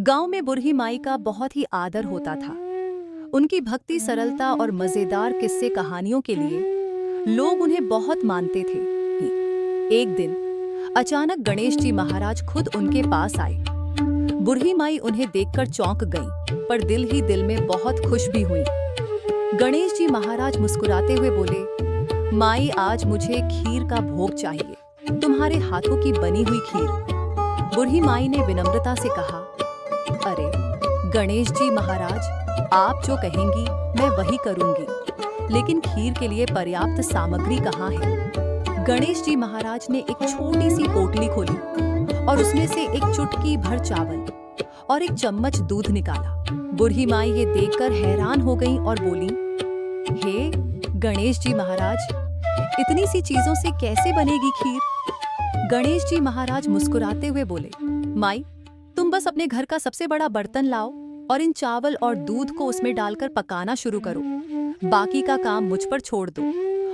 गांव में बुरही माई का बहुत ही आदर होता था। उनकी भक्ति, सरलता और मजेदार किस्से कहानियों के लिए लोग उन्हें बहुत मानते थे। एक दिन अचानक गणेश जी महाराज खुद उनके पास आए। बुरही माई उन्हें देखकर चौंक गईं, पर दिल ही दिल में बहुत खुश भी हुई। गणेश जी महाराज मुस्कुराते हुए बोले, माई, आज मुझे खीर का भोग चाहिए, तुम्हारे हाथों की बनी हुई खीर। बुरही माई ने विनम्रता से कहा, अरे गणेश जी महाराज, आप जो कहेंगी मैं वही करूंगी, लेकिन खीर के लिए पर्याप्त सामग्री कहाँ है। गणेश जी महाराज ने एक छोटी सी पोटली खोली और उसमें से एक चुटकी भर चावल और एक चम्मच दूध निकाला। बुरही माई ये देखकर हैरान हो गईं और बोली, हे गणेश जी महाराज, इतनी सी चीजों से कैसे बनेगी खीर। गणेश जी महाराज मुस्कुराते हुए बोले, माई, तुम बस अपने घर का सबसे बड़ा बर्तन लाओ और इन चावल और दूध को उसमें डालकर पकाना शुरू करो। बाकी का काम मुझ पर छोड़ दो।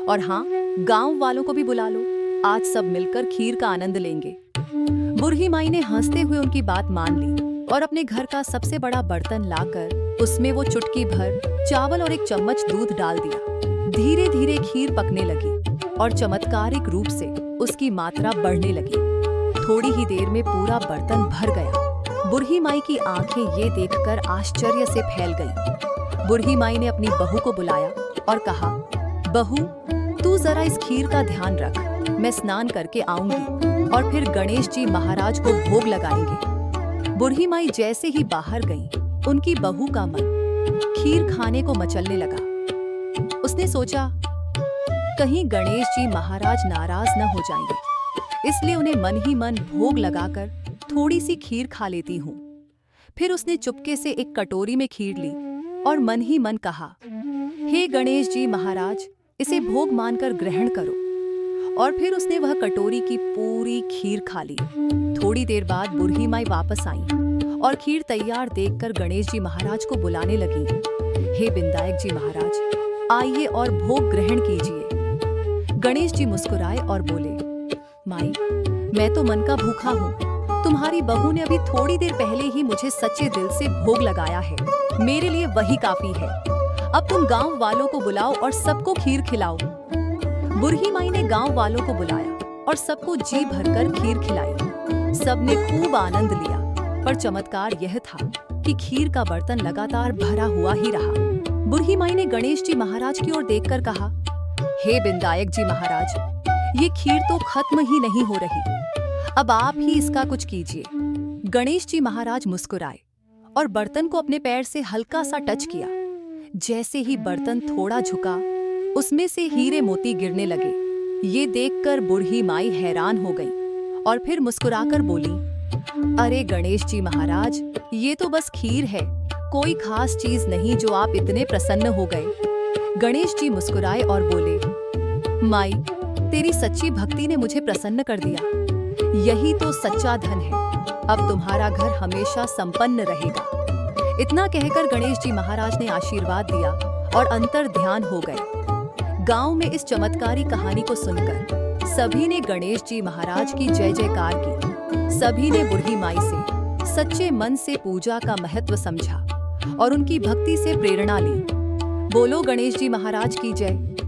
और हाँ, गांव वालों को भी बुला लो, आज सब मिलकर खीर का आनंद लेंगे। बुरही माई ने हंसते हुए उनकी बात मान ली और अपने घर का सबसे बड़ा बर्तन लाकर उसमें वो चुटकी भर चावल और एक चम्मच दूध डाल दिया। धीरे धीरे खीर पकने लगी और चमत्कारिक रूप से उसकी मात्रा बढ़ने लगी। थोड़ी ही देर में पूरा बर्तन भर गया। बुरही माई की आंखें ये देखकर आश्चर्य से फैल गईं। बुरही माई ने अपनी बहू को बुलाया और कहा, बहू, तू जरा इस खीर का ध्यान रख, मैं स्नान करके आऊंगी और फिर गणेश जी महाराज को भोग लगाएंगे। बुरही माई जैसे ही बाहर गईं, उनकी बहू का मन खीर खाने को मचलने लगा। उसने सोचा, कहीं गणेश जी महाराज नाराज न हो जाएंगे, इसलिए उन्हें मन ही मन भोग लगाकर थोड़ी सी खीर खा लेती हूँ। फिर उसने चुपके से एक कटोरी में खीर ली और मन ही मन कहा, हे गणेश जी महाराज, इसे भोग मानकर ग्रहण करो। और फिर उसने वह कटोरी की पूरी खीर खा ली। थोड़ी देर बाद बुरही माई वापस आई और खीर तैयार देखकर गणेश जी महाराज को बुलाने लगी। हे विनायक जी महाराज, आइए और भोग ग्रहण कीजिए। गणेश जी मुस्कुराए और बोले, माई, मैं तो मन का भूखा हूँ। तुम्हारी बहू ने अभी थोड़ी देर पहले ही मुझे सच्चे दिल से भोग लगाया है, मेरे लिए वही काफी है। अब तुम गांव वालों को बुलाओ और सबको खीर खिलाओ। बुरही माई ने गांव वालों को बुलाया और सबको जी भरकर खीर खिलाई। सबने खूब आनंद लिया, पर चमत्कार यह था कि खीर का बर्तन लगातार भरा हुआ ही रहा। बुरही माई ने गणेश जी महाराज की ओर देखकर कहा, हे विनायक जी महाराज, ये खीर तो खत्म ही नहीं हो रही, अब आप ही इसका कुछ कीजिए। गणेश जी महाराज मुस्कुराए और बर्तन को अपने पैर से हल्का सा टच किया। जैसे ही बर्तन थोड़ा झुका, उसमें से हीरे मोती गिरने लगे। ये देखकर बुरही माई हैरान हो गई और फिर मुस्कुराकर बोली, अरे गणेश जी महाराज, ये तो बस खीर है, कोई खास चीज नहीं जो आप इतने प्रसन्न हो गए। गणेश जी मुस्कुराए और बोले, माई, तेरी सच्ची भक्ति ने मुझे प्रसन्न कर दिया, यही तो सच्चा धन है। अब तुम्हारा घर हमेशा संपन्न रहेगा। इतना कहकर गणेश जी महाराज ने आशीर्वाद दिया और अंतर ध्यान हो गए। गांव में इस चमत्कारी कहानी को सुनकर सभी ने गणेश जी महाराज की जय जयकार की। सभी ने बुरही माई से सच्चे मन से पूजा का महत्व समझा और उनकी भक्ति से प्रेरणा ली। बोलो गणेश जी महाराज की जय।